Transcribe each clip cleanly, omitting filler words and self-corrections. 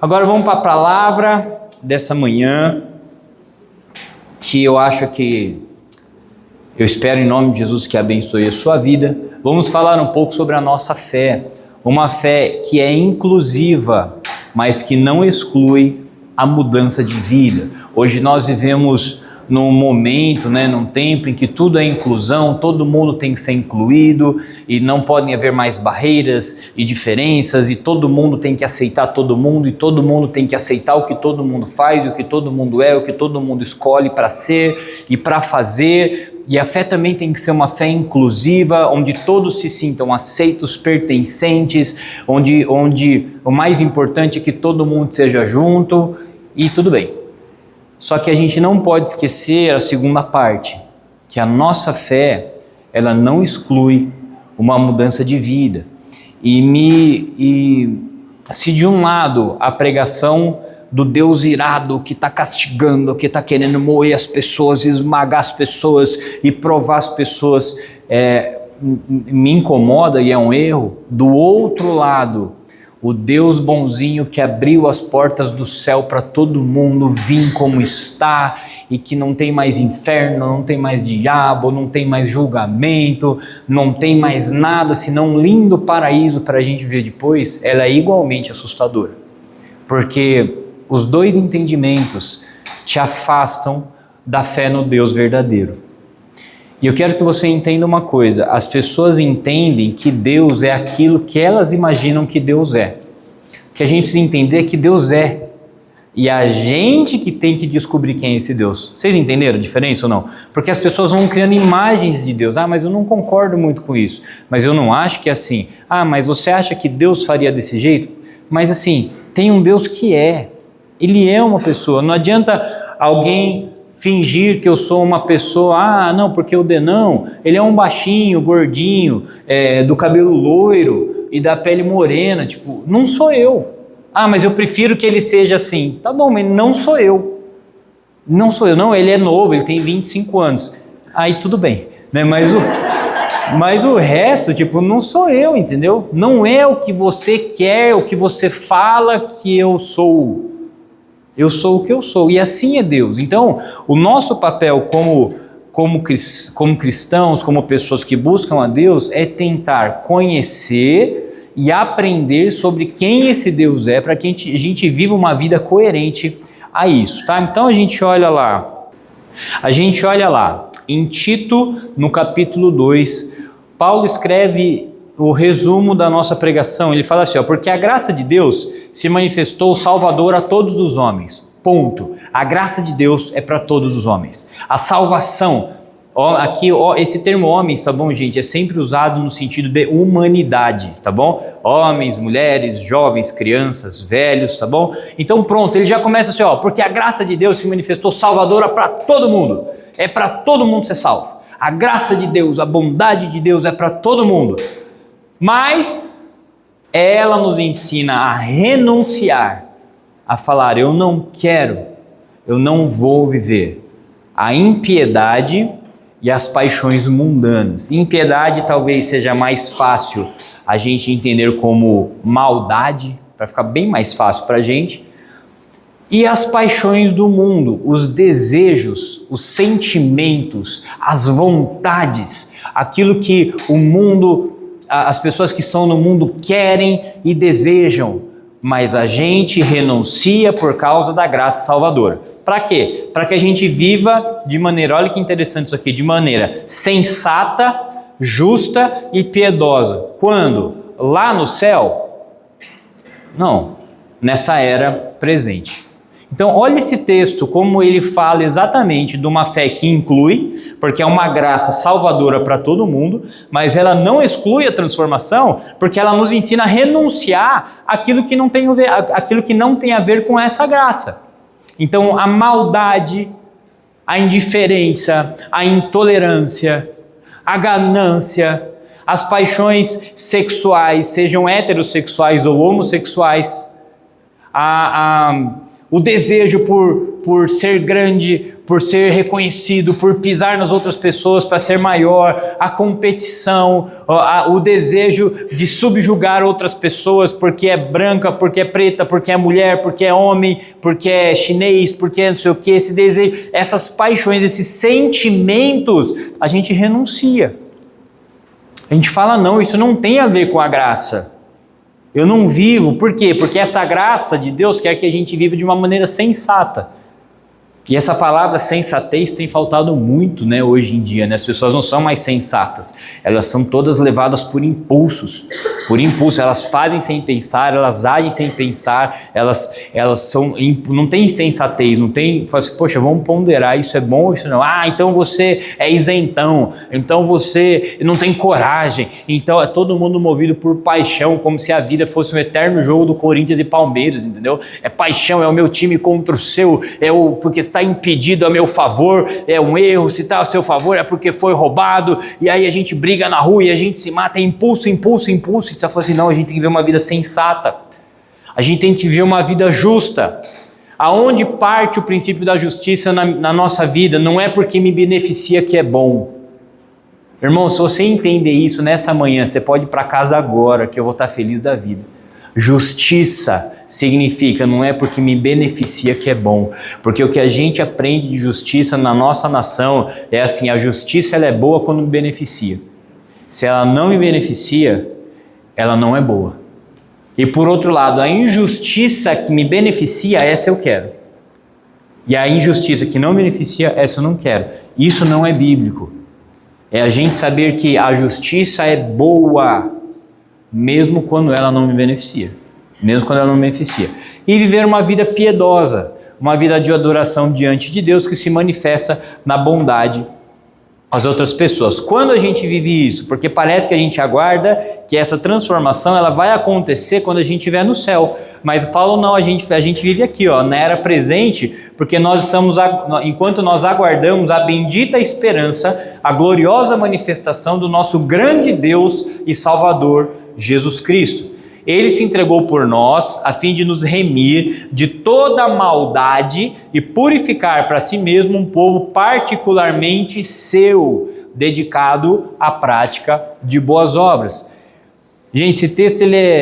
Agora vamos para a palavra dessa manhã, que eu espero em nome de Jesus que abençoe a sua vida. Vamos falar um pouco sobre a nossa fé, uma fé que é inclusiva, mas que não exclui a mudança de vida. Hoje nós vivemos num momento, num tempo em que tudo é inclusão, todo mundo tem que ser incluído e não podem haver mais barreiras e diferenças e todo mundo tem que aceitar todo mundo e todo mundo tem que aceitar o que todo mundo faz, o que todo mundo é, o que todo mundo escolhe para ser e para fazer. E a fé também tem que ser uma fé inclusiva, onde todos se sintam aceitos, pertencentes, onde o mais importante é que todo mundo seja junto e tudo bem. Só que a gente não pode esquecer a segunda parte, que a nossa fé, ela não exclui uma mudança de vida. E se de um lado a pregação do Deus irado que está castigando, que está querendo moer as pessoas, esmagar as pessoas e provar as pessoas, me incomoda e é um erro, do outro lado, o Deus bonzinho que abriu as portas do céu para todo mundo vir como está e que não tem mais inferno, não tem mais diabo, não tem mais julgamento, não tem mais nada senão um lindo paraíso para a gente ver depois, ela é igualmente assustadora. Porque os dois entendimentos te afastam da fé no Deus verdadeiro. E eu quero que você entenda uma coisa, as pessoas entendem que Deus é aquilo que elas imaginam que Deus é. O que a gente precisa entender é que Deus é. E a gente que tem que descobrir quem é esse Deus. Vocês entenderam a diferença ou não? Porque as pessoas vão criando imagens de Deus. Mas eu não concordo muito com isso. Mas eu não acho que é assim. Mas você acha que Deus faria desse jeito? Mas assim, tem um Deus que é. Ele é uma pessoa. Não adianta alguém fingir que eu sou uma pessoa, não, porque o Denão, ele é um baixinho, gordinho, do cabelo loiro e da pele morena, não sou eu. Mas eu prefiro que ele seja assim. Tá bom, mas não sou eu. Não sou eu, não, ele é novo, ele tem 25 anos. Aí tudo bem, né? Mas o resto, não sou eu, entendeu? Não é o que você quer, o que você fala que eu sou. Eu sou o que eu sou, e assim é Deus. Então, o nosso papel como cristãos, como pessoas que buscam a Deus, é tentar conhecer e aprender sobre quem esse Deus é, para que a gente viva uma vida coerente a isso, tá? Então a gente olha lá, em Tito, no capítulo 2, Paulo escreve o resumo da nossa pregação. Ele fala assim, porque a graça de Deus se manifestou salvador a todos os homens, ponto. A graça de Deus é para todos os homens. A salvação, esse termo homens, tá bom, gente, é sempre usado no sentido de humanidade, tá bom? Homens, mulheres, jovens, crianças, velhos, tá bom? Então pronto, ele já começa assim, porque a graça de Deus se manifestou salvadora para todo mundo. É para todo mundo ser salvo. A graça de Deus, a bondade de Deus é para todo mundo. Mas ela nos ensina a renunciar, a falar, eu não quero, eu não vou viver a impiedade e as paixões mundanas. Impiedade talvez seja mais fácil a gente entender como maldade, para ficar bem mais fácil para a gente. E as paixões do mundo, os desejos, os sentimentos, as vontades, aquilo que o mundo, as pessoas que estão no mundo querem e desejam, mas a gente renuncia por causa da graça salvadora. Para quê? Para que a gente viva de maneira, olha que interessante isso aqui, de maneira sensata, justa e piedosa. Quando? Lá no céu? Não, nessa era presente. Então, olha esse texto, como ele fala exatamente de uma fé que inclui, porque é uma graça salvadora para todo mundo, mas ela não exclui a transformação, porque ela nos ensina a renunciar àquilo que não tem a ver com essa graça. Então, a maldade, a indiferença, a intolerância, a ganância, as paixões sexuais, sejam heterossexuais ou homossexuais, o desejo por ser grande, por ser reconhecido, por pisar nas outras pessoas para ser maior, a competição, o desejo de subjugar outras pessoas porque é branca, porque é preta, porque é mulher, porque é homem, porque é chinês, porque é não sei o que, esse desejo, essas paixões, esses sentimentos, a gente renuncia. A gente fala, não, isso não tem a ver com a graça. Eu não vivo, por quê? Porque essa graça de Deus quer que a gente viva de uma maneira sensata. E essa palavra sensatez tem faltado muito, né, hoje em dia, né? As pessoas não são mais sensatas, elas são todas levadas por impulsos, elas fazem sem pensar, elas agem sem pensar, elas são, não tem sensatez, não tem, fala assim, poxa, vamos ponderar, isso é bom ou isso não? Então você é isentão, então você não tem coragem, então é todo mundo movido por paixão, como se a vida fosse um eterno jogo do Corinthians e Palmeiras, entendeu? É paixão, é o meu time contra o seu, porque está impedido a meu favor, é um erro, se está a seu favor é porque foi roubado, e aí a gente briga na rua e a gente se mata, é impulso, e está falando assim, não, a gente tem que ver uma vida sensata, a gente tem que ver uma vida justa. Aonde parte o princípio da justiça na nossa vida? Não é porque me beneficia que é bom. Irmão, se você entender isso nessa manhã, você pode ir para casa agora, que eu vou estar feliz da vida. Justiça significa, não é porque me beneficia que é bom, porque o que a gente aprende de justiça na nossa nação é assim, a justiça ela é boa quando me beneficia, se ela não me beneficia, ela não é boa. E por outro lado, a injustiça que me beneficia, essa eu quero, e a injustiça que não me beneficia, essa eu não quero. Isso não é bíblico, é a gente saber que a justiça é boa, mesmo quando ela não me beneficia, e viver uma vida piedosa, uma vida de adoração diante de Deus que se manifesta na bondade às outras pessoas. Quando a gente vive isso? Porque parece que a gente aguarda que essa transformação ela vai acontecer quando a gente estiver no céu, mas Paulo não, a gente vive aqui, na era presente, porque enquanto nós aguardamos a bendita esperança, a gloriosa manifestação do nosso grande Deus e Salvador, Jesus Cristo. Ele se entregou por nós a fim de nos remir de toda maldade e purificar para si mesmo um povo particularmente seu, dedicado à prática de boas obras. Gente, esse texto,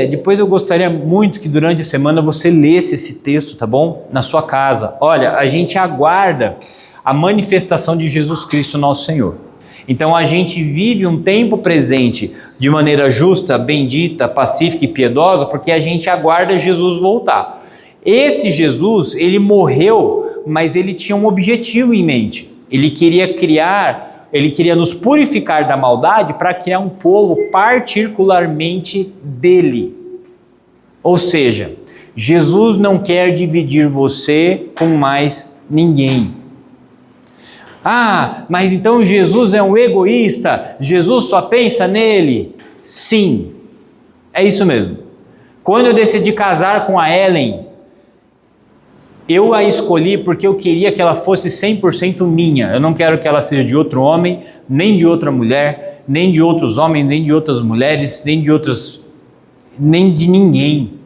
depois eu gostaria muito que durante a semana você lesse esse texto, tá bom? Na sua casa. Olha, a gente aguarda a manifestação de Jesus Cristo, nosso Senhor. Então a gente vive um tempo presente de maneira justa, bendita, pacífica e piedosa, porque a gente aguarda Jesus voltar. Esse Jesus, ele morreu, mas ele tinha um objetivo em mente. Ele queria nos purificar da maldade para criar um povo particularmente dele. Ou seja, Jesus não quer dividir você com mais ninguém. Mas então Jesus é um egoísta, Jesus só pensa nele? Sim, é isso mesmo. Quando eu decidi casar com a Ellen, eu a escolhi porque eu queria que ela fosse 100% minha. Eu não quero que ela seja de outro homem, nem de outra mulher, nem de outros homens, nem de outras mulheres, nem de ninguém.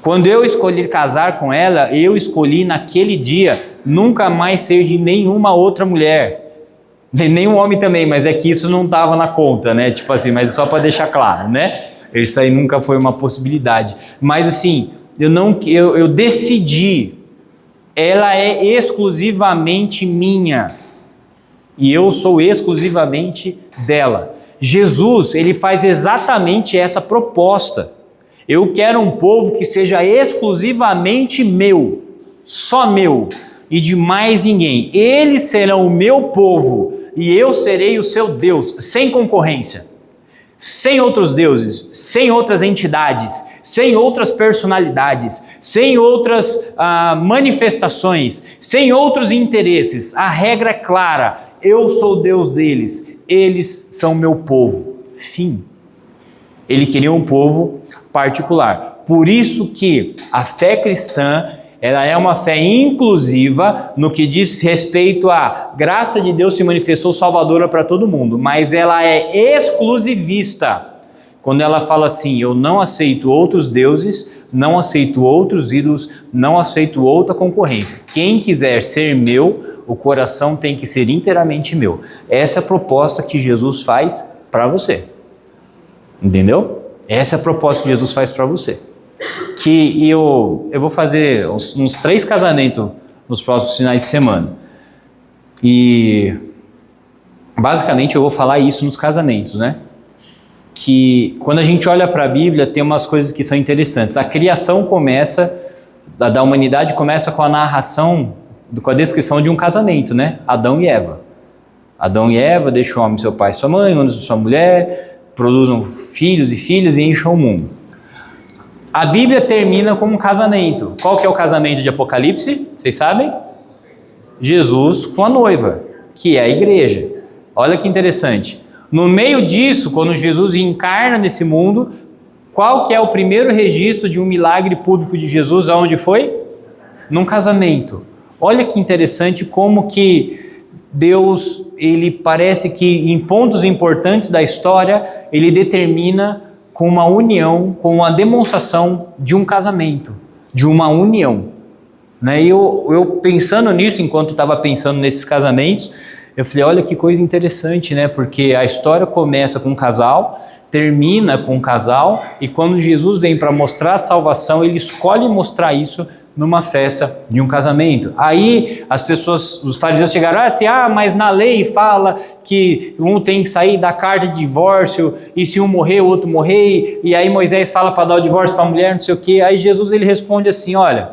Quando eu escolhi casar com ela, eu escolhi naquele dia nunca mais ser de nenhuma outra mulher, nenhum homem também, mas é que isso não estava na conta, né? Tipo assim, mas só para deixar claro, né? Isso aí nunca foi uma possibilidade. Mas assim, eu decidi, ela é exclusivamente minha e eu sou exclusivamente dela. Jesus, ele faz exatamente essa proposta. Eu quero um povo que seja exclusivamente meu, só meu e de mais ninguém. Eles serão o meu povo e eu serei o seu Deus, sem concorrência, sem outros deuses, sem outras entidades, sem outras personalidades, sem outras manifestações, sem outros interesses. A regra é clara, eu sou o Deus deles, eles são meu povo. Fim. Ele queria um povo particular. Por isso que a fé cristã, ela é uma fé inclusiva no que diz respeito à graça de Deus se manifestou salvadora para todo mundo, mas ela é exclusivista quando ela fala assim, eu não aceito outros deuses, não aceito outros ídolos, não aceito outra concorrência. Quem quiser ser meu, o coração tem que ser inteiramente meu. Essa é a proposta que Jesus faz para você. Entendeu? Essa é a proposta que Jesus faz para você. Que eu vou fazer uns 3 casamentos nos próximos finais de semana. E basicamente eu vou falar isso nos casamentos, né? Que quando a gente olha para a Bíblia tem umas coisas que são interessantes. A criação da humanidade começa com a narração, com a descrição de um casamento, né? Adão e Eva. Adão e Eva deixam o homem, seu pai e sua mãe, unem-se sua mulher, produzam filhos e filhas e enchem o mundo. A Bíblia termina com um casamento. Qual que é o casamento de Apocalipse? Vocês sabem? Jesus com a noiva, que é a igreja. Olha que interessante. No meio disso, quando Jesus encarna nesse mundo, qual que é o primeiro registro de um milagre público de Jesus? Aonde foi? Num casamento. Olha que interessante como que Deus, ele parece que em pontos importantes da história, ele determina com uma união, com uma demonstração de um casamento, de uma união. Né? E eu pensando nisso, enquanto estava pensando nesses casamentos, eu falei, olha que coisa interessante, né? Porque a história começa com um casal, termina com um casal, e quando Jesus vem para mostrar a salvação, ele escolhe mostrar isso numa festa de um casamento. Aí as pessoas, os fariseus chegaram assim, mas na lei fala que um tem que sair da carta de divórcio, e se um morrer, o outro morrer, e aí Moisés fala para dar o divórcio para a mulher, não sei o quê. Aí Jesus ele responde assim, olha,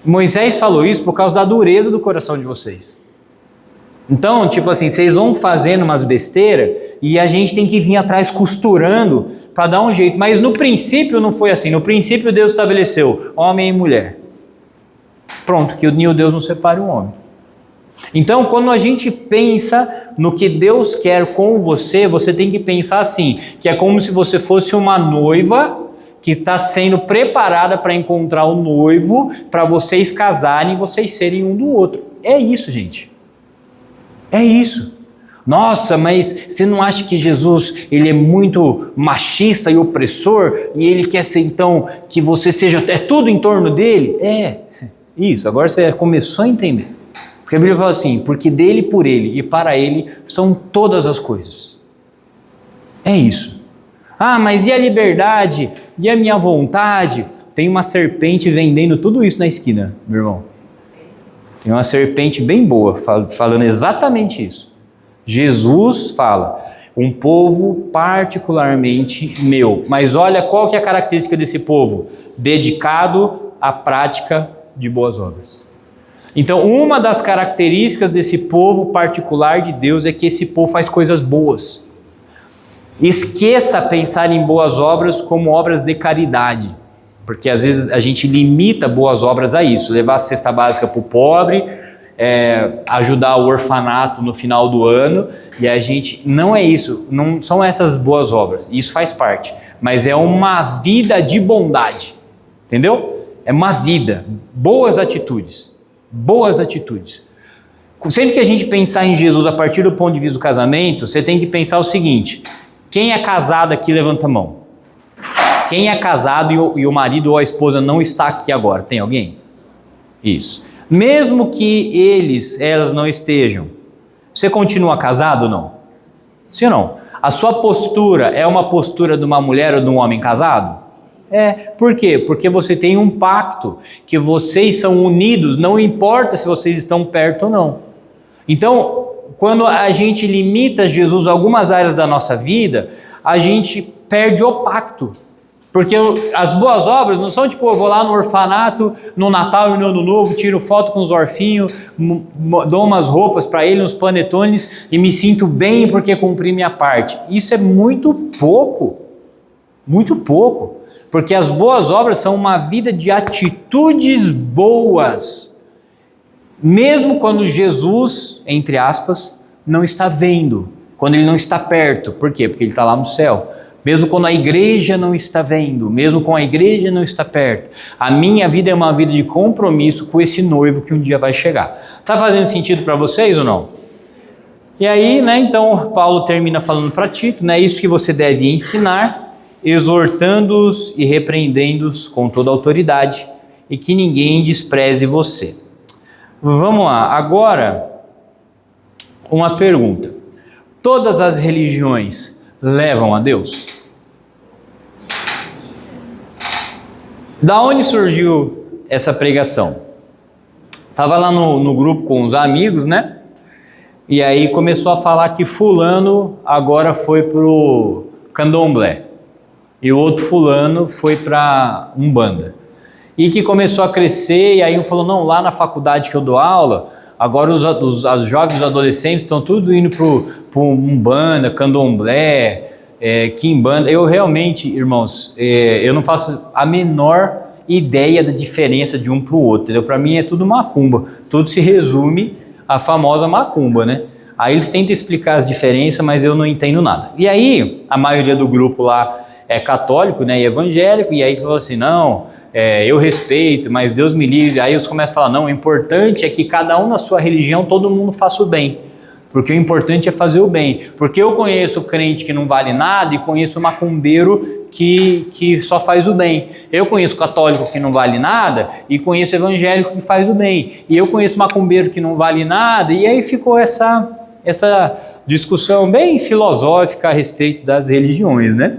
Moisés falou isso por causa da dureza do coração de vocês. Então, tipo assim, vocês vão fazendo umas besteiras, e a gente tem que vir atrás costurando para dar um jeito, mas no princípio não foi assim. No princípio Deus estabeleceu homem e mulher. Pronto, que o Deus não separe o homem. Então quando a gente pensa no que Deus quer com você, você tem que pensar assim, que é como se você fosse uma noiva que está sendo preparada para encontrar o noivo, para vocês casarem e vocês serem um do outro. É isso, gente. É isso. Nossa, mas você não acha que Jesus ele é muito machista e opressor e ele quer ser então que você seja, é tudo em torno dele? É, isso, agora você começou a entender. Porque a Bíblia fala assim, porque dele, por ele e para ele são todas as coisas. É isso. Mas e a liberdade? E a minha vontade? Tem uma serpente vendendo tudo isso na esquina, meu irmão. Tem uma serpente bem boa falando exatamente isso. Jesus fala, um povo particularmente meu. Mas olha qual que é a característica desse povo. Dedicado à prática de boas obras. Então uma das características desse povo particular de Deus é que esse povo faz coisas boas. Esqueça pensar em boas obras como obras de caridade. Porque às vezes a gente limita boas obras a isso. Levar a cesta básica para o pobre, ajudar o orfanato no final do ano, e a gente, não é isso, não são essas boas obras, isso faz parte, mas é uma vida de bondade, entendeu? É uma vida, boas atitudes, sempre que a gente pensar em Jesus a partir do ponto de vista do casamento, você tem que pensar o seguinte, quem é casado aqui levanta a mão, quem é casado e o marido ou a esposa não está aqui agora, tem alguém? Isso. Mesmo que elas não estejam, você continua casado ou não? Sim ou não? A sua postura é uma postura de uma mulher ou de um homem casado? Por quê? Porque você tem um pacto, que vocês são unidos, não importa se vocês estão perto ou não. Então, quando a gente limita Jesus a algumas áreas da nossa vida, a gente perde o pacto. Porque as boas obras não são tipo, eu vou lá no orfanato, no Natal e no Ano Novo, tiro foto com os orfinhos, dou umas roupas para eles, uns panetones e me sinto bem porque cumpri minha parte. Isso é muito pouco, porque as boas obras são uma vida de atitudes boas. Mesmo quando Jesus, entre aspas, não está vendo, quando ele não está perto. Por quê? Porque ele está lá no céu. Mesmo quando a igreja não está vendo, mesmo quando a igreja não está perto, a minha vida é uma vida de compromisso com esse noivo que um dia vai chegar. Está fazendo sentido para vocês ou não? E aí, então Paulo termina falando para Tito, isso que você deve ensinar, exortando-os e repreendendo-os com toda autoridade, e que ninguém despreze você. Vamos lá, agora uma pergunta. Todas as religiões levam a Deus? Da onde surgiu essa pregação? Estava lá no grupo com os amigos, né? E aí começou a falar que fulano agora foi pro candomblé. E o outro fulano foi para Umbanda. E que começou a crescer, e aí um falou, não, lá na faculdade que eu dou aula, agora os jovens, os adolescentes estão tudo indo pro Umbanda, candomblé, quimbanda. Eu realmente, irmãos, eu não faço a menor ideia da diferença de um para o outro, entendeu? Para mim é tudo macumba, tudo se resume à famosa macumba, né? Aí eles tentam explicar as diferenças, mas eu não entendo nada. E aí, a maioria do grupo lá é católico, né, e evangélico, e aí falou assim, não, eu respeito, mas Deus me livre. Aí eles começam a falar, não, o importante é que cada um na sua religião, todo mundo faça o bem. Porque o importante é fazer o bem. Porque eu conheço crente que não vale nada e conheço macumbeiro que só faz o bem. Eu conheço católico que não vale nada e conheço evangélico que faz o bem. E eu conheço macumbeiro que não vale nada. E aí ficou essa discussão bem filosófica a respeito das religiões, né?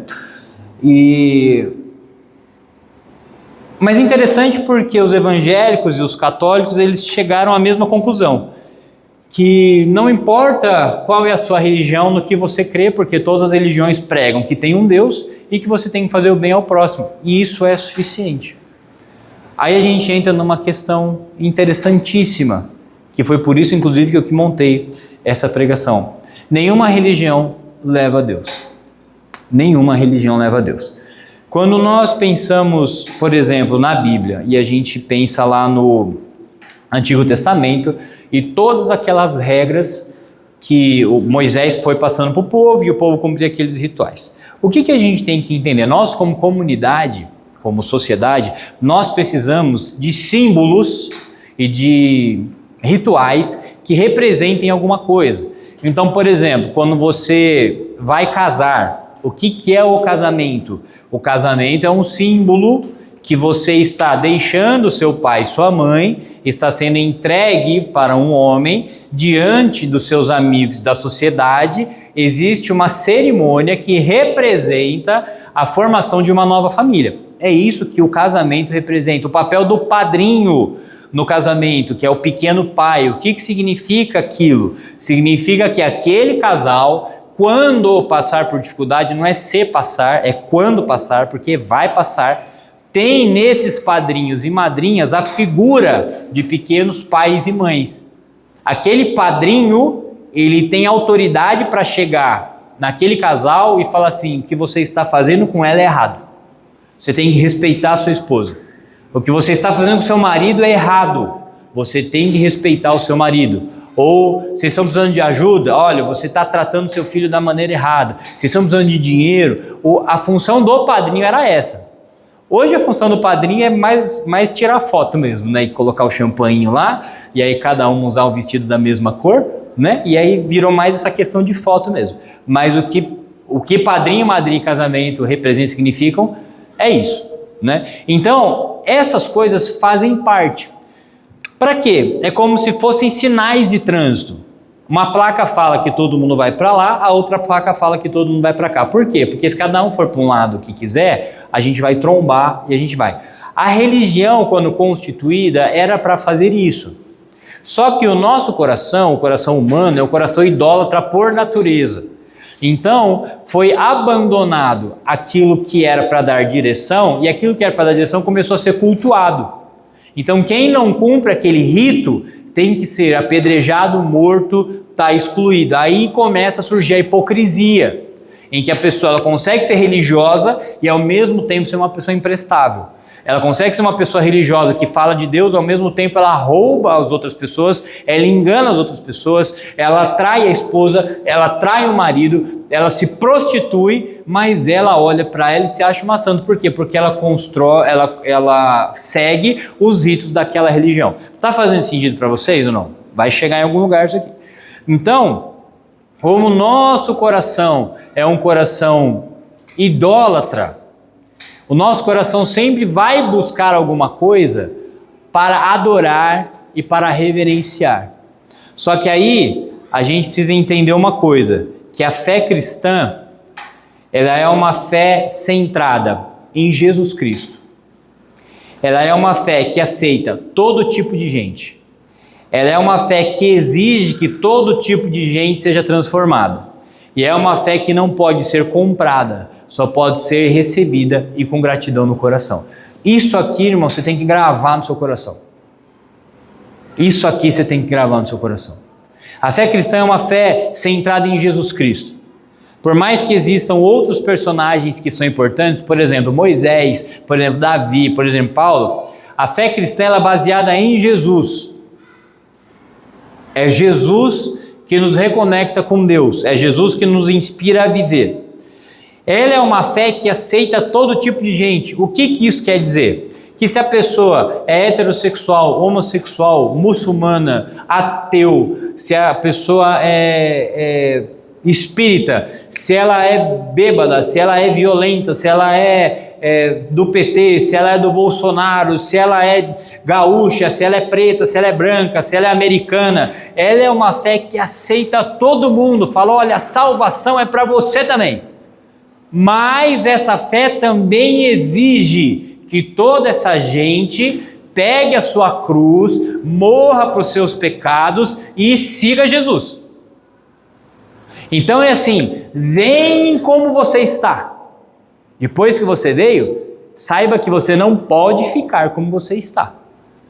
Mas é interessante porque os evangélicos e os católicos, eles chegaram à mesma conclusão. Que não importa qual é a sua religião, no que você crê, porque todas as religiões pregam que tem um Deus e que você tem que fazer o bem ao próximo. E isso é suficiente. Aí a gente entra numa questão interessantíssima, que foi por isso, inclusive, que eu montei essa pregação. Nenhuma religião leva a Deus. Nenhuma religião leva a Deus. Quando nós pensamos, por exemplo, na Bíblia, e a gente pensa lá no Antigo Testamento, e todas aquelas regras que o Moisés foi passando para o povo e o povo cumpria aqueles rituais. O que a gente tem que entender? Nós, como comunidade, como sociedade, nós precisamos de símbolos e de rituais que representem alguma coisa. Então, por exemplo, quando você vai casar, o que é o casamento? O casamento é um símbolo que você está deixando seu pai e sua mãe, está sendo entregue para um homem diante dos seus amigos da sociedade. Existe uma cerimônia que representa a formação de uma nova família. É isso que o casamento representa. O papel do padrinho no casamento, que é o pequeno pai. O que significa aquilo? Significa que aquele casal, quando passar por dificuldade, não é se passar, é quando passar, porque vai passar, tem nesses padrinhos e madrinhas a figura de pequenos pais e mães. Aquele padrinho, ele tem autoridade para chegar naquele casal e falar assim, o que você está fazendo com ela é errado. Você tem que respeitar a sua esposa. O que você está fazendo com seu marido é errado. Você tem que respeitar o seu marido. Ou vocês estão precisando de ajuda, olha, você está tratando seu filho da maneira errada. Vocês estão precisando de dinheiro. A função do padrinho era essa. Hoje a função do padrinho é mais tirar foto mesmo, né? E colocar o champanhe lá, e aí cada um usar o vestido da mesma cor, né? E aí virou mais essa questão de foto mesmo. Mas o que padrinho, madrinha e casamento representam, significam, é isso, né? Então, essas coisas fazem parte. Para quê? É como se fossem sinais de trânsito. Uma placa fala que todo mundo vai para lá, a outra placa fala que todo mundo vai para cá. Por quê? Porque se cada um for para um lado que quiser, a gente vai trombar e a gente vai. A religião, quando constituída, era para fazer isso. Só que o nosso coração, o coração humano, é o coração idólatra por natureza. Então, foi abandonado aquilo que era para dar direção, e aquilo que era para dar direção começou a ser cultuado. Então, quem não cumpre aquele rito tem que ser apedrejado, morto, está excluído. Aí começa a surgir a hipocrisia, em que a pessoa ela consegue ser religiosa e ao mesmo tempo ser uma pessoa imprestável. Ela consegue ser uma pessoa religiosa que fala de Deus, ao mesmo tempo ela rouba as outras pessoas, ela engana as outras pessoas, ela trai a esposa, ela trai o marido, ela se prostitui, mas ela olha para ela e se acha uma santa. Por quê? Porque ela ela segue os ritos daquela religião. Está fazendo sentido para vocês ou não? Vai chegar em algum lugar isso aqui. Então, como o nosso coração é um coração idólatra, o nosso coração sempre vai buscar alguma coisa para adorar e para reverenciar. Só que aí a gente precisa entender uma coisa, que a fé cristã, ela é uma fé centrada em Jesus Cristo. Ela é uma fé que aceita todo tipo de gente. Ela é uma fé que exige que todo tipo de gente seja transformada. E é uma fé que não pode ser comprada, só pode ser recebida e com gratidão no coração. Isso aqui, irmão, você tem que gravar no seu coração. Isso aqui você tem que gravar no seu coração. A fé cristã é uma fé centrada em Jesus Cristo. Por mais que existam outros personagens que são importantes, por exemplo, Moisés, por exemplo, Davi, por exemplo, Paulo, a fé cristã ela é baseada em Jesus. É Jesus que nos reconecta com Deus, é Jesus que nos inspira a viver. Ela é uma fé que aceita todo tipo de gente. O que isso quer dizer? Que se a pessoa é heterossexual, homossexual, muçulmana, ateu, se a pessoa é espírita, se ela é bêbada, se ela é violenta, se ela é do PT, se ela é do Bolsonaro, se ela é gaúcha, se ela é preta, se ela é branca, se ela é americana, ela é uma fé que aceita todo mundo, fala, olha, a salvação é para você também. Mas essa fé também exige que toda essa gente pegue a sua cruz, morra para os seus pecados e siga Jesus. Então é assim, vem como você está. Depois que você veio, saiba que você não pode ficar como você está.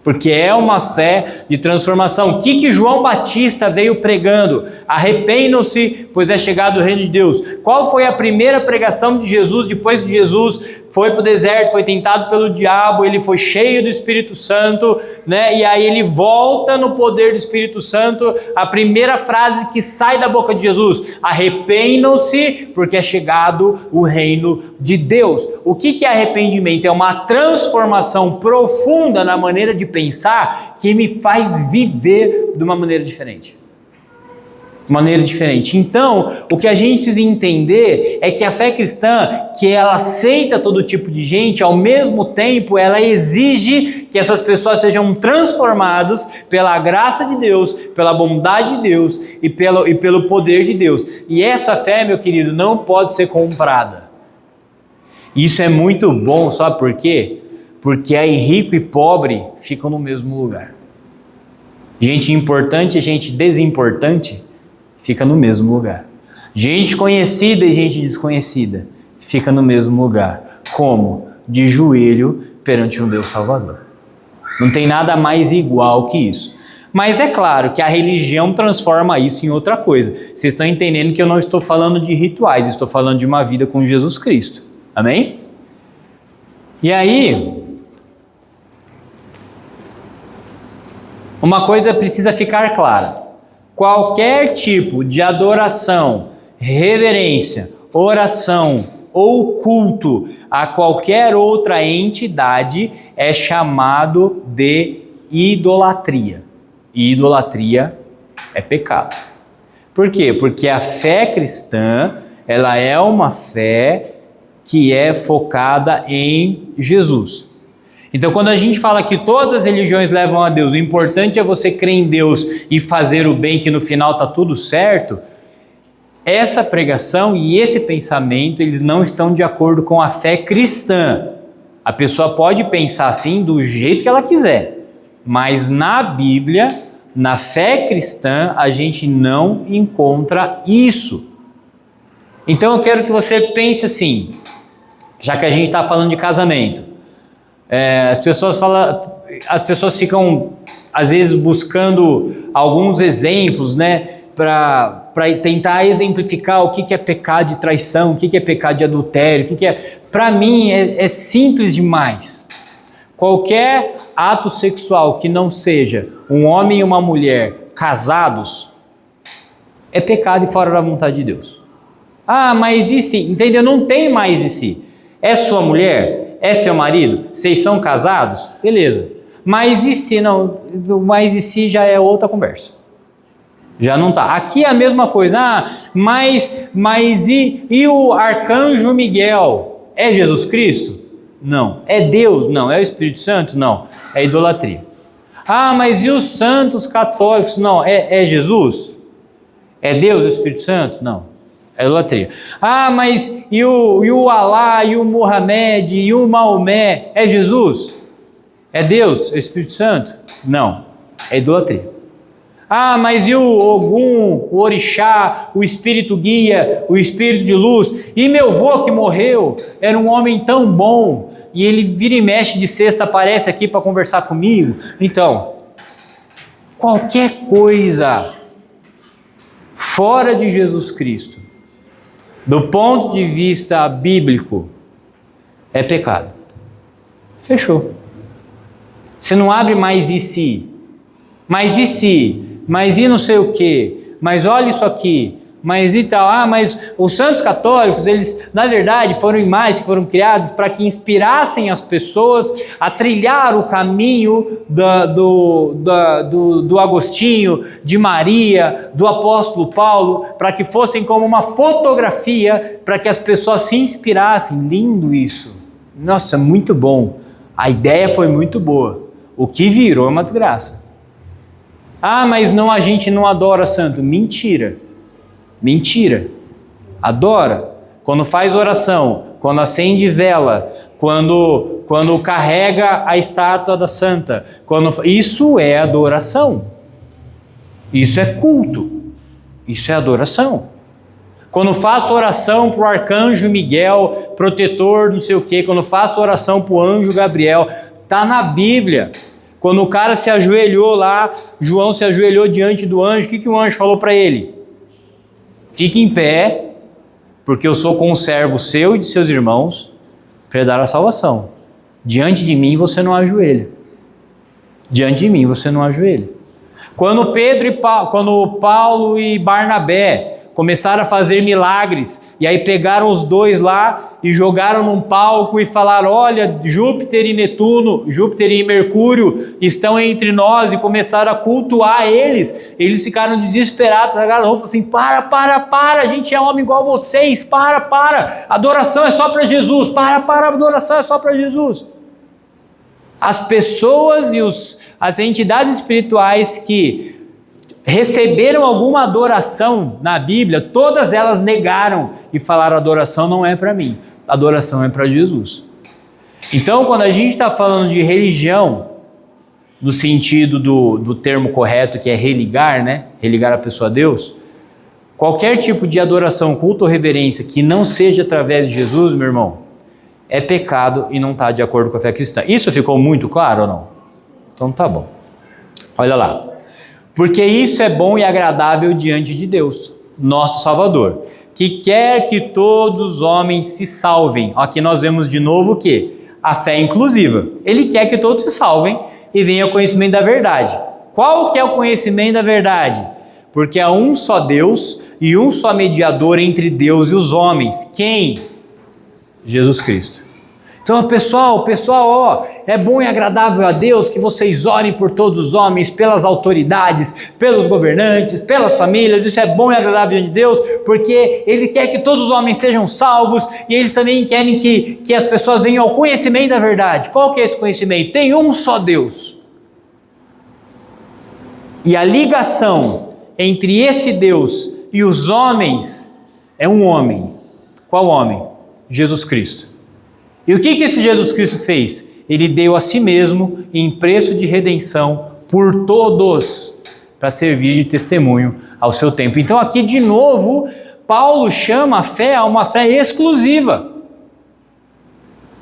Porque é uma fé de transformação. O que João Batista veio pregando? Arrependam-se, pois é chegado o reino de Deus. Qual foi a primeira pregação de Jesus depois que Jesus foi para o deserto, foi tentado pelo diabo, ele foi cheio do Espírito Santo, né? E aí ele volta no poder do Espírito Santo. A primeira frase que sai da boca de Jesus: arrependam-se, porque é chegado o reino de Deus. O que é arrependimento? É uma transformação profunda na maneira de pensar que me faz viver de uma maneira diferente. Então, o que a gente precisa entender é que a fé cristã, que ela aceita todo tipo de gente, ao mesmo tempo ela exige que essas pessoas sejam transformadas pela graça de Deus, pela bondade de Deus e pelo poder de Deus. E essa fé, meu querido, não pode ser comprada. Isso é muito bom, sabe por quê? Porque aí rico e pobre ficam no mesmo lugar. Gente importante e gente desimportante fica no mesmo lugar. Gente conhecida e gente desconhecida fica no mesmo lugar. Como? De joelho perante um Deus Salvador. Não tem nada mais igual que isso. Mas é claro que a religião transforma isso em outra coisa. Vocês estão entendendo que eu não estou falando de rituais, estou falando de uma vida com Jesus Cristo. Amém? E aí, uma coisa precisa ficar clara. Qualquer tipo de adoração, reverência, oração ou culto a qualquer outra entidade é chamado de idolatria. E idolatria é pecado. Por quê? Porque a fé cristã, ela é uma fé que é focada em Jesus. Então, quando a gente fala que todas as religiões levam a Deus, o importante é você crer em Deus e fazer o bem, que no final está tudo certo, essa pregação e esse pensamento, eles não estão de acordo com a fé cristã. A pessoa pode pensar assim do jeito que ela quiser, mas na Bíblia, na fé cristã, a gente não encontra isso. Então, eu quero que você pense assim, já que a gente está falando de casamento. As pessoas ficam às vezes buscando alguns exemplos, né, para tentar exemplificar o que é pecado de traição, o que é pecado de adultério, Para mim é simples demais. Qualquer ato sexual que não seja um homem e uma mulher casados é pecado e fora da vontade de Deus. Ah, mas e se? Entendeu? Não tem mais e se. É sua mulher? É seu marido? Vocês são casados? Beleza. Mas e se não? Mas e se já é outra conversa. Já não está. Aqui é a mesma coisa. Mas e o arcanjo Miguel? É Jesus Cristo? Não. É Deus? Não. É o Espírito Santo? Não. É idolatria. Mas e os santos católicos? Não. É Jesus? É Deus, o Espírito Santo? Não. É idolatria. Mas e o Alá, e o Muhammad, e o Maomé? É Jesus? É Deus, o Espírito Santo? Não. É idolatria. Mas e o Ogum, o Orixá, o Espírito Guia, o Espírito de Luz? E meu avô que morreu, era um homem tão bom, e ele vira e mexe de sexta, aparece aqui para conversar comigo. Então, qualquer coisa fora de Jesus Cristo, do ponto de vista bíblico, é pecado. Fechou. Você não abre mais e se. Mas e se? Mas e não sei o que? Mas olha isso aqui. Mas e tal. Mas os santos católicos, eles, na verdade, foram imagens que foram criadas para que inspirassem as pessoas a trilhar o caminho do Agostinho, de Maria, do apóstolo Paulo, para que fossem como uma fotografia, para que as pessoas se inspirassem. Lindo isso. Nossa, muito bom. A ideia foi muito boa. O que virou é uma desgraça. Mas não, a gente não adora santo. Mentira. Mentira. Adora. Quando faz oração, quando acende vela, quando carrega a estátua da santa. Isso é adoração. Isso é culto. Isso é adoração. Quando faço oração para o arcanjo Miguel, protetor, não sei o quê, quando faço oração para o anjo Gabriel, está na Bíblia. Quando o cara se ajoelhou lá, João se ajoelhou diante do anjo, o que o anjo falou para ele? Fique em pé, porque eu sou conservo seu e de seus irmãos, para dar a salvação. Diante de mim você não ajoelha. Diante de mim você não ajoelha. Quando Paulo e Barnabé começaram a fazer milagres, e aí pegaram os dois lá e jogaram num palco e falaram: olha, Júpiter e Netuno, Júpiter e Mercúrio estão entre nós, e começaram a cultuar eles. Eles ficaram desesperados, largaram a roupa assim: para, a gente é homem igual a vocês, para, adoração é só para Jesus, para, adoração é só para Jesus. As pessoas e as entidades espirituais que receberam alguma adoração na Bíblia, todas elas negaram e falaram: adoração não é para mim, adoração é para Jesus. Então, quando a gente está falando de religião, no sentido do termo correto, que é religar, né? Religar a pessoa a Deus, qualquer tipo de adoração, culto ou reverência que não seja através de Jesus, meu irmão, é pecado e não está de acordo com a fé cristã. Isso ficou muito claro ou não? Então tá bom. Olha lá. Porque isso é bom e agradável diante de Deus, nosso Salvador, que quer que todos os homens se salvem. Aqui nós vemos de novo o quê? A fé inclusiva. Ele quer que todos se salvem e venham ao conhecimento da verdade. Qual que é o conhecimento da verdade? Porque há um só Deus e um só mediador entre Deus e os homens. Quem? Jesus Cristo. Então, pessoal, é bom e agradável a Deus que vocês orem por todos os homens, pelas autoridades, pelos governantes, pelas famílias. Isso é bom e agradável diante de Deus, porque Ele quer que todos os homens sejam salvos, e eles também querem que as pessoas venham ao conhecimento da verdade. Qual que é esse conhecimento? Tem um só Deus. E a ligação entre esse Deus e os homens é um homem. Qual homem? Jesus Cristo. E o que esse Jesus Cristo fez? Ele deu a si mesmo em preço de redenção por todos, para servir de testemunho ao seu tempo. Então aqui de novo, Paulo chama a fé a uma fé exclusiva.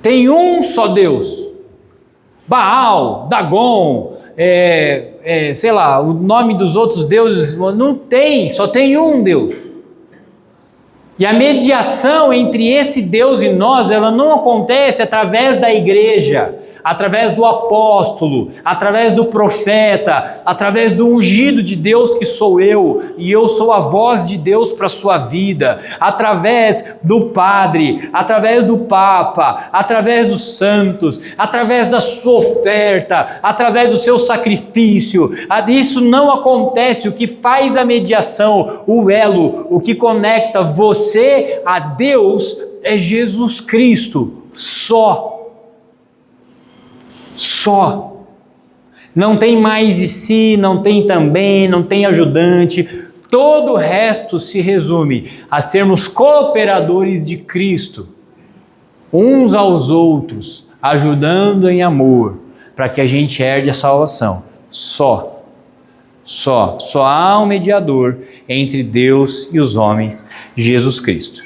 Tem um só Deus. Baal, Dagon, sei lá, o nome dos outros deuses, não tem, só tem um Deus. E a mediação entre esse Deus e nós, ela não acontece através da igreja, através do apóstolo, através do profeta, através do ungido de Deus que sou eu, e eu sou a voz de Deus para a sua vida, através do padre, através do papa, através dos santos, através da sua oferta, através do seu sacrifício. Isso não acontece. O que faz a mediação, o elo, o que conecta você a Deus é Jesus Cristo, só. Não tem mais e se, não tem também, não tem ajudante. Todo o resto se resume a sermos cooperadores de Cristo, uns aos outros, ajudando em amor, para que a gente herde a salvação. Só há um mediador entre Deus e os homens, Jesus Cristo.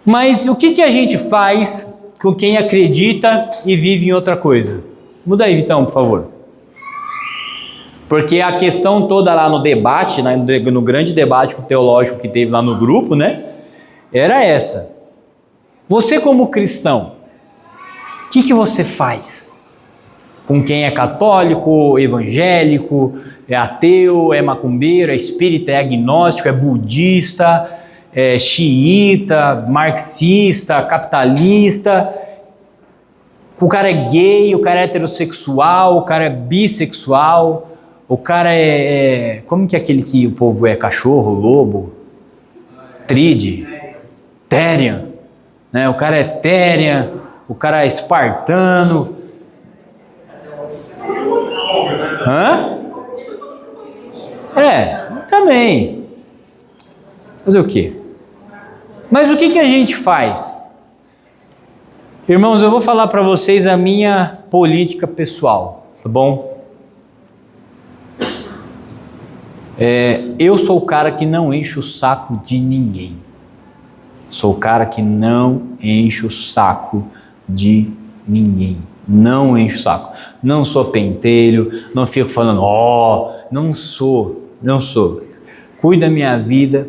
Mas o que a gente faz com quem acredita e vive em outra coisa? Muda aí, Vitão, por favor. Porque a questão toda lá no debate, no grande debate teológico que teve lá no grupo, né? Era essa. Você como cristão, o que você faz? Com quem é católico, evangélico, é ateu, é macumbeiro, é espírita, é agnóstico, é budista, é xiita, marxista, capitalista. O cara é gay, o cara é heterossexual, o cara é bissexual, o cara como que é aquele que o povo é cachorro, lobo? Tride, Therian, né? O cara é Therian, o cara é espartano. Hã? Também. Fazer o quê? Mas o que a gente faz? Irmãos, eu vou falar para vocês a minha política pessoal, tá bom? Eu sou o cara que não enche o saco de ninguém. Sou o cara que não enche o saco de ninguém. Não encho o saco. Não sou pentelho, não fico falando, não sou. Cuido da minha vida,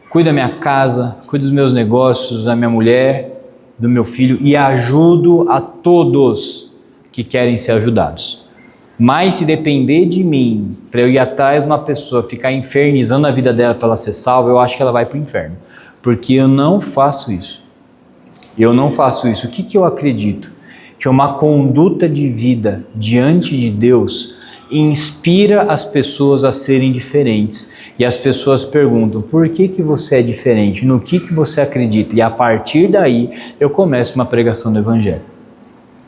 cuido da minha casa, cuido dos meus negócios, da minha mulher, do meu filho e ajudo a todos que querem ser ajudados. Mas se depender de mim, para eu ir atrás de uma pessoa, ficar infernizando a vida dela para ela ser salva, eu acho que ela vai para o inferno. Porque eu não faço isso. O que eu acredito? Que uma conduta de vida diante de Deus inspira as pessoas a serem diferentes. E as pessoas perguntam, por que você é diferente? No que você acredita? E a partir daí, eu começo uma pregação do Evangelho.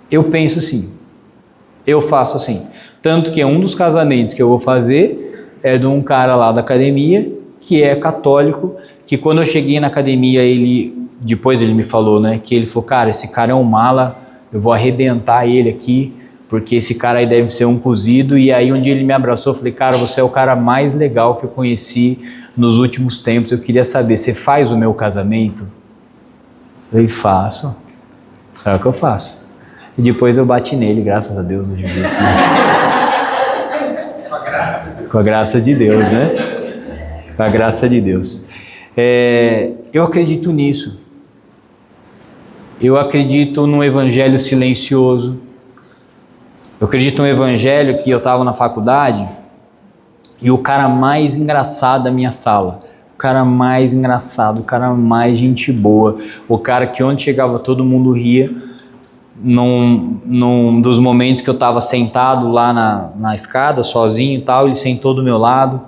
Eu penso assim, eu faço assim. Tanto que um dos casamentos que eu vou fazer é de um cara lá da academia, que é católico, que quando eu cheguei na academia, depois ele me falou, né, que ele falou, cara, esse cara é um mala, eu vou arrebentar ele aqui, porque esse cara aí deve ser um cozido. E aí um dia ele me abraçou, eu falei, cara, você é o cara mais legal que eu conheci nos últimos tempos, eu queria saber, você faz o meu casamento? Eu falei, faço, claro que eu faço. E depois eu bati nele, graças a Deus, no juízo, né? Com a graça de Deus, né? Com a graça de Deus. Eu acredito nisso. Eu acredito num evangelho silencioso. Eu acredito num evangelho que eu estava na faculdade e o cara mais engraçado da minha sala, o cara mais engraçado, o cara mais gente boa, o cara que onde chegava todo mundo ria, num dos momentos que eu estava sentado lá na escada, sozinho e tal, ele sentou do meu lado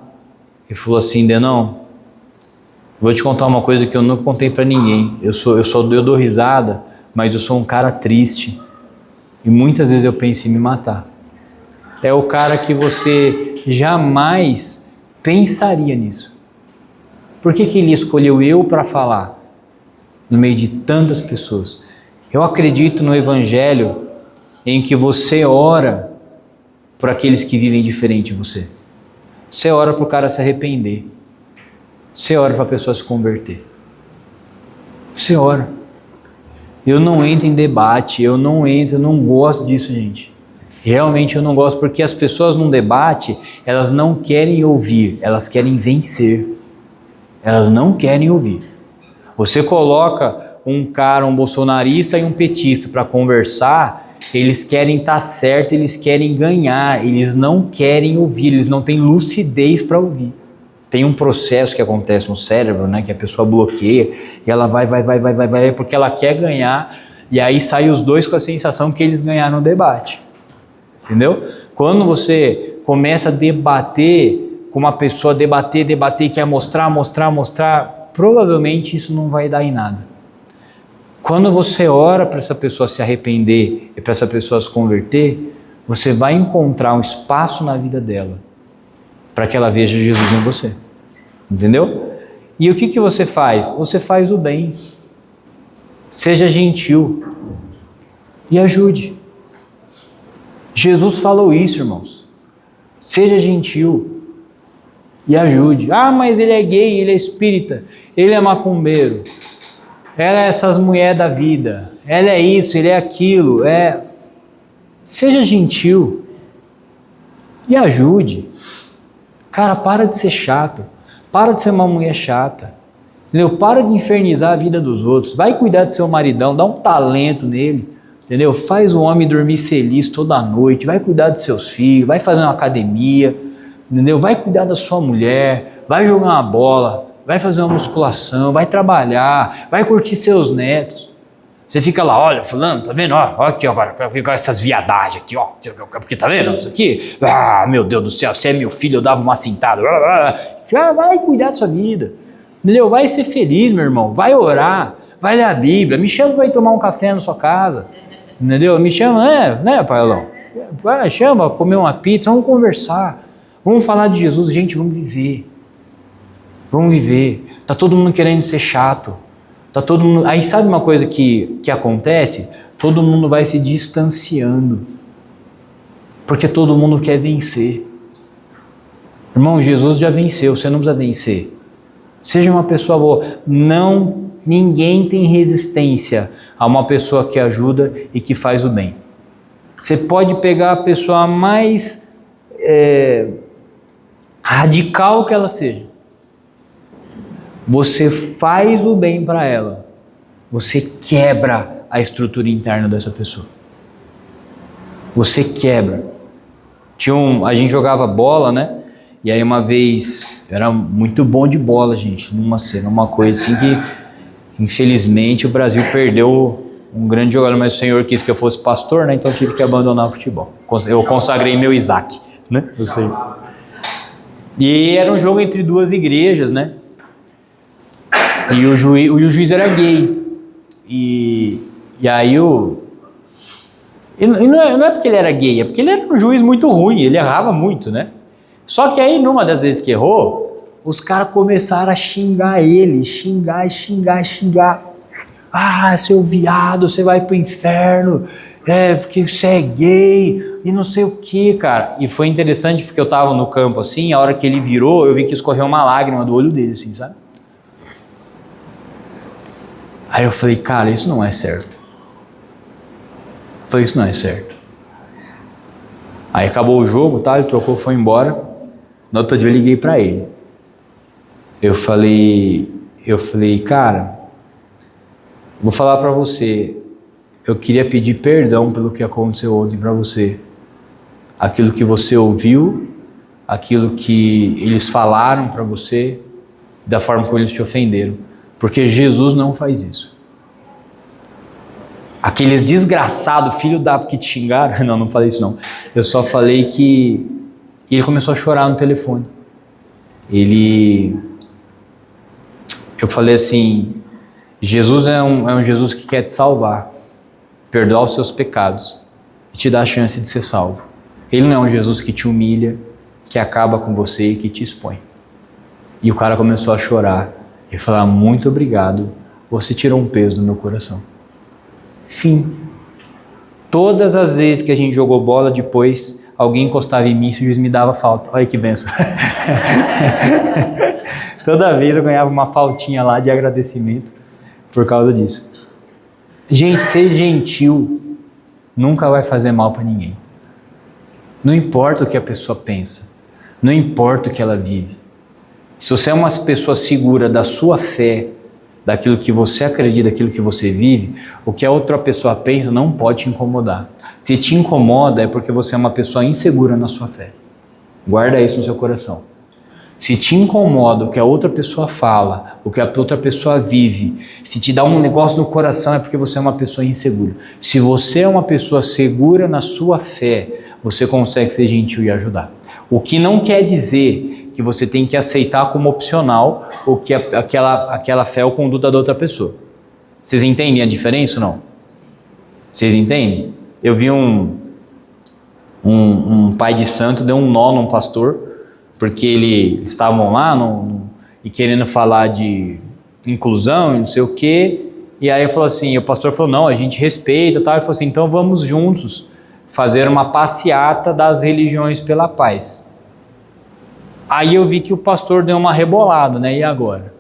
e falou assim, Denão, vou te contar uma coisa que eu nunca contei para ninguém, eu dou risada, mas eu sou um cara triste. E muitas vezes eu penso em me matar. É o cara que você jamais pensaria nisso. Por que ele escolheu eu para falar no meio de tantas pessoas? Eu acredito no evangelho em que você ora por aqueles que vivem diferente de você. Você ora para o cara se arrepender. Você ora para a pessoa se converter. Você ora. Eu não entro em debate, eu não gosto disso, gente. Realmente eu não gosto, porque as pessoas num debate, elas não querem ouvir, elas querem vencer. Elas não querem ouvir. Você coloca um bolsonarista e um petista para conversar, eles querem estar certo, eles querem ganhar, eles não querem ouvir, eles não têm lucidez para ouvir. Tem um processo que acontece no cérebro, né, que a pessoa bloqueia, e ela vai, porque ela quer ganhar, e aí sai os dois com a sensação que eles ganharam o debate. Entendeu? Quando você começa a debater com uma pessoa, debater, quer mostrar, provavelmente isso não vai dar em nada. Quando você ora para essa pessoa se arrepender e para essa pessoa se converter, você vai encontrar um espaço na vida dela para que ela veja Jesus em você. Entendeu? E o que você faz? Você faz o bem. Seja gentil e ajude. Jesus falou isso, irmãos. Seja gentil e ajude. Ah, mas ele é gay, ele é espírita, ele é macumbeiro, ela é essas mulheres da vida, ela é isso, ele é aquilo. Seja gentil e ajude. Cara, para de ser chato, para de ser uma mulher chata, entendeu? Para de infernizar a vida dos outros, vai cuidar do seu maridão, dá um talento nele, entendeu? Faz o homem dormir feliz toda noite, vai cuidar dos seus filhos, vai fazer uma academia, entendeu? Vai cuidar da sua mulher, vai jogar uma bola, vai fazer uma musculação, vai trabalhar, vai curtir seus netos. Você fica lá, olha, fulano, tá vendo? Ó aqui agora, essas viadagens aqui, ó, porque tá vendo isso aqui? Ah, meu Deus do céu, se é meu filho, eu dava uma cintada. Já vai cuidar da sua vida, entendeu? Vai ser feliz, meu irmão, vai orar, vai ler a Bíblia, me chama para ir tomar um café na sua casa, entendeu? Me chama, né, Pailão? Vai, chama, comer uma pizza, vamos conversar, vamos falar de Jesus, gente, vamos viver. Vamos viver. Tá todo mundo querendo ser chato. Tá todo mundo... Aí sabe uma coisa que acontece? Todo mundo vai se distanciando. Porque todo mundo quer vencer. Irmão, Jesus já venceu, você não precisa vencer. Seja uma pessoa boa. Ninguém tem resistência a uma pessoa que ajuda e que faz o bem. Você pode pegar a pessoa mais radical que ela seja. Você faz o bem para ela, você quebra a estrutura interna dessa pessoa. Você quebra. A gente jogava bola, né? E aí uma vez, era muito bom de bola, gente, numa coisa assim que, infelizmente, o Brasil perdeu um grande jogador, mas o Senhor quis que eu fosse pastor, né? Então eu tive que abandonar o futebol. Eu consagrei meu Isaac, né? Eu sei. E era um jogo entre duas igrejas, né? E o juiz era gay. E aí não é porque ele era gay, é porque ele era um juiz muito ruim, ele errava muito, né? Só que aí, numa das vezes que errou, os caras começaram a xingar ele, xingar. Ah, seu viado, você vai pro inferno, porque você é gay, e não sei o que, cara. E foi interessante porque eu tava no campo assim, a hora que ele virou, eu vi que escorreu uma lágrima do olho dele, assim, sabe? Aí eu falei, cara, isso não é certo. Isso não é certo. Aí acabou o jogo, tá? Ele trocou, foi embora. No outro dia eu liguei pra ele. Eu falei, cara, vou falar pra você, eu queria pedir perdão pelo que aconteceu ontem pra você. Aquilo que você ouviu, aquilo que eles falaram pra você, da forma como eles te ofenderam. Porque Jesus não faz isso. Aqueles desgraçados, filho da que te xingaram, não falei isso não. Eu só falei que ele começou a chorar no telefone. Eu falei assim, Jesus é um Jesus que quer te salvar, perdoar os seus pecados e te dar a chance de ser salvo. Ele não é um Jesus que te humilha, que acaba com você e que te expõe. E o cara começou a chorar. E falar, muito obrigado, você tirou um peso do meu coração. Fim. Todas as vezes que a gente jogou bola, depois alguém encostava em mim e o juiz me dava falta. Olha que benção. Toda vez eu ganhava uma faltinha lá de agradecimento por causa disso. Gente, ser gentil nunca vai fazer mal para ninguém. Não importa o que a pessoa pensa, não importa o que ela vive. Se você é uma pessoa segura da sua fé, daquilo que você acredita, daquilo que você vive, o que a outra pessoa pensa não pode te incomodar. Se te incomoda é porque você é uma pessoa insegura na sua fé. Guarda isso no seu coração. Se te incomoda o que a outra pessoa fala, o que a outra pessoa vive, se te dá um negócio no coração é porque você é uma pessoa insegura. Se você é uma pessoa segura na sua fé, você consegue ser gentil e ajudar. O que não quer dizer que você tem que aceitar como opcional o que aquela fé ou conduta da outra pessoa. Vocês entendem a diferença ou não? Vocês entendem? Eu vi um pai de santo deu um nó num pastor, porque eles estavam lá e querendo falar de inclusão e não sei o quê, e aí falou assim, o pastor falou, não, a gente respeita, tal. Ele falou assim, então vamos juntos fazer uma passeata das religiões pela paz. Aí eu vi que o pastor deu uma rebolada, né, e agora?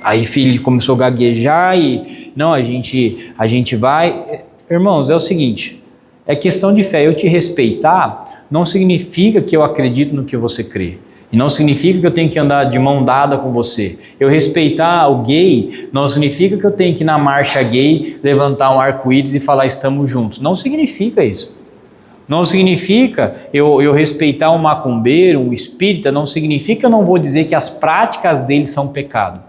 Aí filho começou a gaguejar e, não, a gente vai... Irmãos, é o seguinte, é questão de fé. Eu te respeitar não significa que eu acredito no que você crê. E não significa que eu tenho que andar de mão dada com você. Eu respeitar o gay não significa que eu tenho que ir na marcha gay, levantar um arco-íris e falar estamos juntos. Não significa isso. Não significa eu respeitar um macumbeiro, um espírita, não significa que eu não vou dizer que as práticas dele são pecado.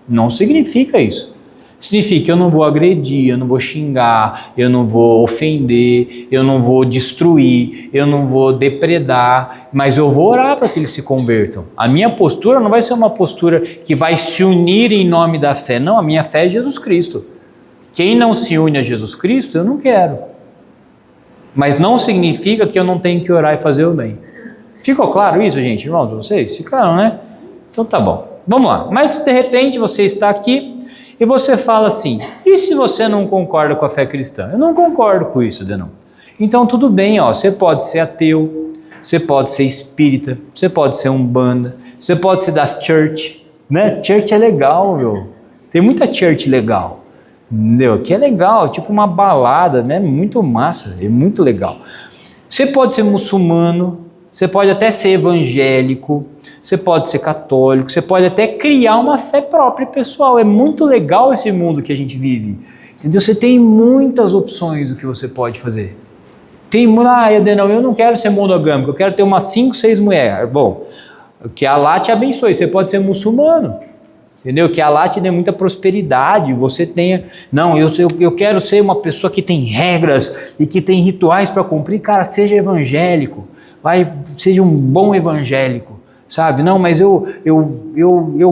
Não significa isso. Significa que eu não vou agredir, eu não vou xingar, eu não vou ofender, eu não vou destruir, eu não vou depredar, mas eu vou orar para que eles se convertam. A minha postura não vai ser uma postura que vai se unir em nome da fé, não, a minha fé é Jesus Cristo. Quem não se une a Jesus Cristo, eu não quero. Mas não significa que eu não tenho que orar e fazer o bem. Ficou claro isso, gente, irmãos, vocês? Ficaram, né? Então tá bom, vamos lá. Mas de repente você está aqui e você fala assim, e se você não concorda com a fé cristã? Eu não concordo com isso, Denão. Então tudo bem, ó, você pode ser ateu, você pode ser espírita, você pode ser umbanda, você pode ser das church, né? Church é legal, meu. Tem muita church legal, entendeu? Que é legal, tipo uma balada, né? Muito massa, é muito legal. Você pode ser muçulmano, você pode até ser evangélico, você pode ser católico, você pode até criar uma fé própria e pessoal. É muito legal esse mundo que a gente vive, entendeu? Você tem muitas opções do que você pode fazer. Eu não quero ser monogâmico, eu quero ter umas 5, 6 mulheres. Bom, que Allah te abençoe, você pode ser muçulmano, entendeu? Que Allah te dê muita prosperidade, você tenha... Não, eu quero ser uma pessoa que tem regras e que tem rituais para cumprir. Cara, seja evangélico. Seja um bom evangélico, sabe? Não, mas eu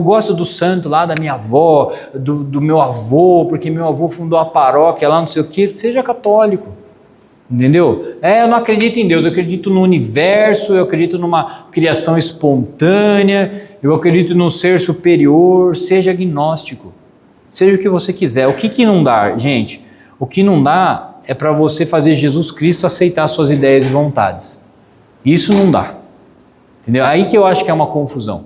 gosto do santo lá da minha avó, do meu avô, porque meu avô fundou a paróquia lá, não sei o que. Seja católico, entendeu? Eu não acredito em Deus, eu acredito no universo, eu acredito numa criação espontânea, eu acredito num ser superior. Seja agnóstico, seja o que você quiser. O que não dá, gente? O que não dá é para você fazer Jesus Cristo aceitar suas ideias e vontades. Isso não dá, entendeu? Aí que eu acho que é uma confusão.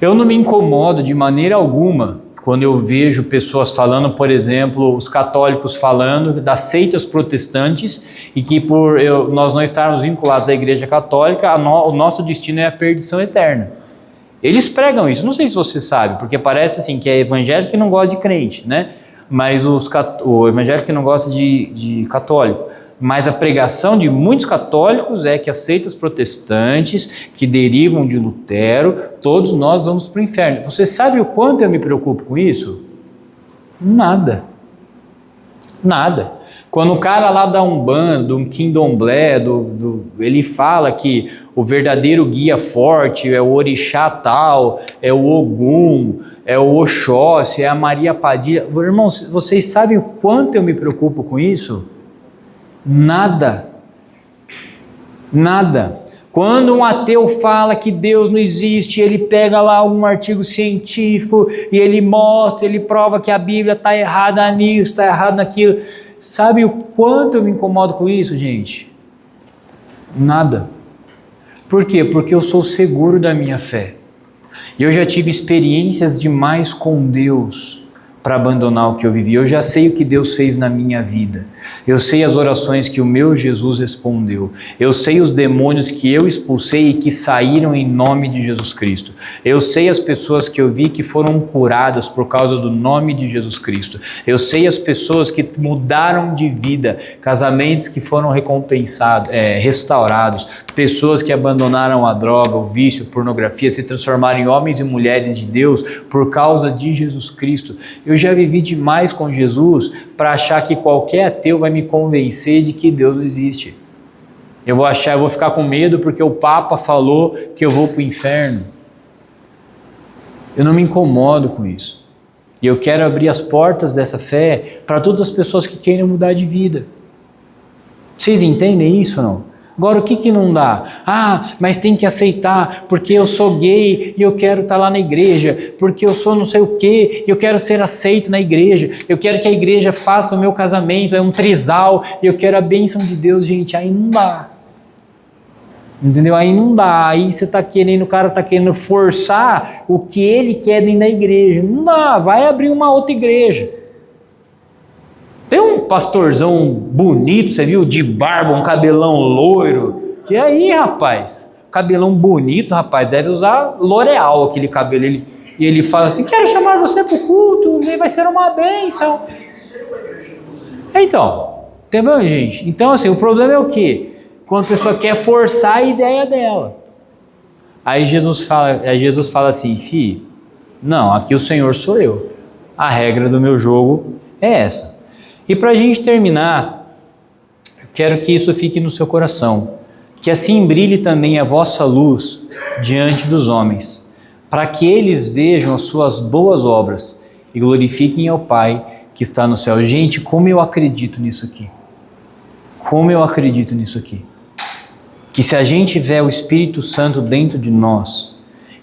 Eu não me incomodo de maneira alguma quando eu vejo pessoas falando, por exemplo, os católicos falando das seitas protestantes e que por nós não estarmos vinculados à Igreja Católica, o nosso destino é a perdição eterna. Eles pregam isso, não sei se você sabe, porque parece assim que é evangélico que não gosta de crente, né? Mas o evangélico que não gosta de católico. Mas a pregação de muitos católicos é que as seitas protestantes, que derivam de Lutero, todos nós vamos para o inferno. Você sabe o quanto eu me preocupo com isso? Nada. Nada. Quando o cara lá da Umbanda, do Candomblé, ele fala que o verdadeiro guia forte é o orixá tal, é o Ogum, é o Oxóssi, é a Maria Padilha. Irmãos, vocês sabem o quanto eu me preocupo com isso? Nada. Quando um ateu fala que Deus não existe, ele pega lá um artigo científico e ele mostra, ele prova que a Bíblia está errada nisso, está errada naquilo. Sabe o quanto eu me incomodo com isso, gente? Nada. Por quê? Porque eu sou seguro da minha fé. Eu já tive experiências demais com Deus, para abandonar o que eu vivi. Eu já sei o que Deus fez na minha vida. Eu sei as orações que o meu Jesus respondeu. Eu sei os demônios que eu expulsei e que saíram em nome de Jesus Cristo. Eu sei as pessoas que eu vi que foram curadas por causa do nome de Jesus Cristo. Eu sei as pessoas que mudaram de vida, casamentos que foram restaurados, pessoas que abandonaram a droga, o vício, a pornografia, se transformaram em homens e mulheres de Deus por causa de Jesus Cristo. Eu já vivi demais com Jesus para achar que qualquer ateu vai me convencer de que Deus não existe. Eu vou ficar com medo porque o Papa falou que eu vou para o inferno. Eu não me incomodo com isso. E eu quero abrir as portas dessa fé para todas as pessoas que queiram mudar de vida. Vocês entendem isso ou não? Agora, o que não dá? Mas tem que aceitar, porque eu sou gay e eu quero estar lá na igreja, porque eu sou não sei o quê, e eu quero ser aceito na igreja, eu quero que a igreja faça o meu casamento, é um trisal, e eu quero a bênção de Deus. Gente, aí não dá. Entendeu? Aí não dá, aí o cara está querendo forçar o que ele quer dentro da igreja. Não dá, vai abrir uma outra igreja. Tem um pastorzão bonito, você viu? De barba, um cabelão loiro. E aí, rapaz? Cabelão bonito, rapaz. Deve usar L'Oreal aquele cabelo. E ele fala assim, quero chamar você para o culto, vai ser uma bênção. Então, entendeu, gente? Então, assim, o problema é o quê? Quando a pessoa quer forçar a ideia dela. Aí Jesus fala assim, filho, não, aqui o Senhor sou eu. A regra do meu jogo é essa. E para a gente terminar, eu quero que isso fique no seu coração, que assim brilhe também a vossa luz diante dos homens, para que eles vejam as suas boas obras e glorifiquem ao Pai que está no céu. Gente, como eu acredito nisso aqui. Como eu acredito nisso aqui. Que se a gente tiver o Espírito Santo dentro de nós,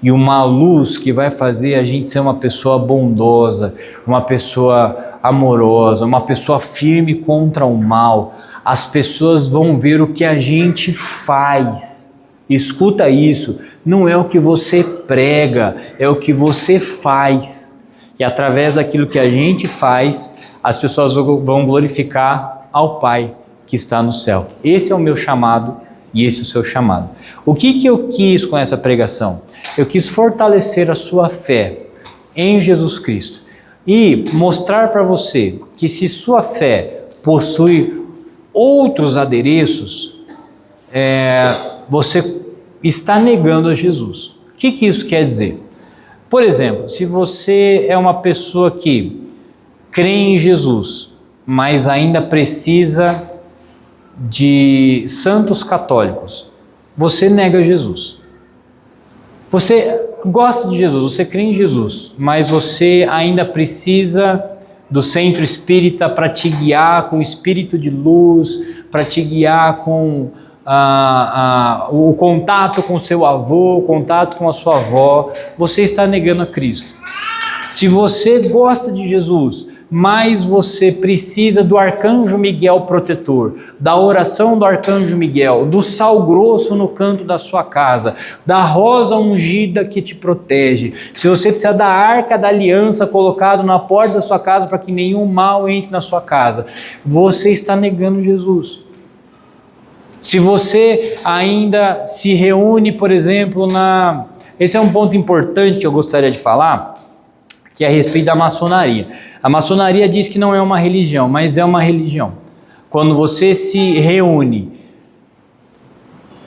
e uma luz que vai fazer a gente ser uma pessoa bondosa, uma pessoa amorosa, uma pessoa firme contra o mal, as pessoas vão ver o que a gente faz. Escuta isso, não é o que você prega, é o que você faz. E através daquilo que a gente faz, as pessoas vão glorificar ao Pai que está no céu. Esse é o meu chamado e esse é o seu chamado. O que eu quis com essa pregação? Eu quis fortalecer a sua fé em Jesus Cristo e mostrar para você que se sua fé possui outros adereços, você está negando a Jesus. O que isso quer dizer? Por exemplo, se você é uma pessoa que crê em Jesus, mas ainda precisa de santos católicos, você nega Jesus. Você gosta de Jesus, você crê em Jesus, mas você ainda precisa do centro espírita para te guiar com o espírito de luz, para te guiar com o contato com seu avô, o contato com a sua avó. Você está negando a Cristo. Se você gosta de Jesus, mas você precisa do arcanjo Miguel protetor, da oração do arcanjo Miguel, do sal grosso no canto da sua casa, da rosa ungida que te protege, se você precisa da arca da aliança colocado na porta da sua casa para que nenhum mal entre na sua casa, você está negando Jesus. Se você ainda se reúne, por exemplo, esse é um ponto importante que eu gostaria de falar, que é a respeito da maçonaria. A maçonaria diz que não é uma religião, mas é uma religião. Quando você se reúne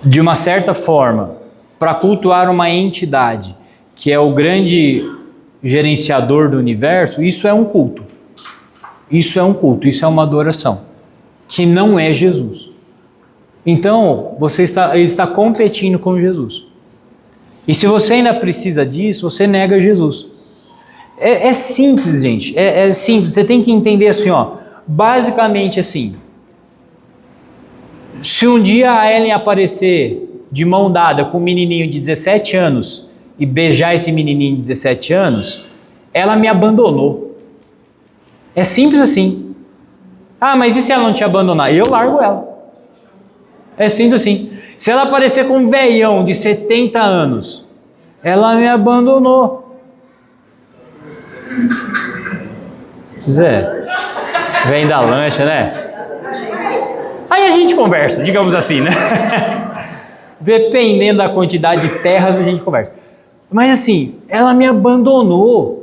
de uma certa forma para cultuar uma entidade que é o grande gerenciador do universo, isso é um culto. Isso é um culto, isso é uma adoração, que não é Jesus. Então, ele está competindo com Jesus. E se você ainda precisa disso, você nega Jesus. É simples, gente, é simples, você tem que entender assim, basicamente assim, se um dia a Ellen aparecer de mão dada com um menininho de 17 anos e beijar esse menininho de 17 anos, ela me abandonou. É simples assim. Mas e se ela não te abandonar? Eu largo ela. É simples assim. Se ela aparecer com um velhão de 70 anos, ela me abandonou. Zé, vem da lancha, né? Aí a gente conversa, digamos assim, né? Dependendo da quantidade de terras, a gente conversa. Mas assim, ela me abandonou.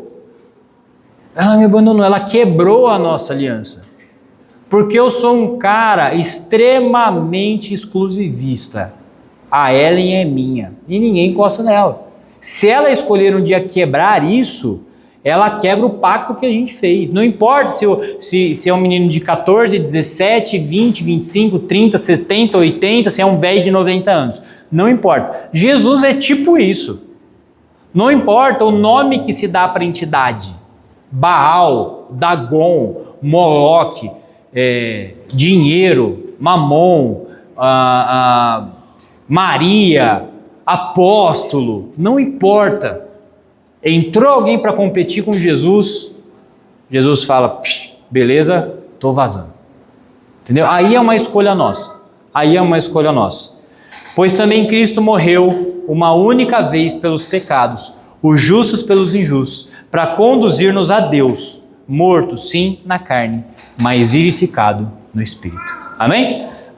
Ela quebrou a nossa aliança. Porque eu sou um cara extremamente exclusivista. A Ellen é minha e ninguém encosta nela. Se ela escolher um dia quebrar isso, ela quebra o pacto que a gente fez. Não importa se é um menino de 14, 17, 20, 25, 30, 70, 80, se é um velho de 90 anos. Não importa. Jesus é tipo isso. Não importa o nome que se dá para a entidade. Baal, Dagon, Moloque, dinheiro, Mamon, Maria, apóstolo, não importa. Entrou alguém para competir com Jesus, Jesus fala, beleza, estou vazando. Entendeu? Aí é uma escolha nossa. Pois também Cristo morreu uma única vez pelos pecados, os justos pelos injustos, para conduzir-nos a Deus, morto sim na carne, mas vivificado no Espírito. Amém?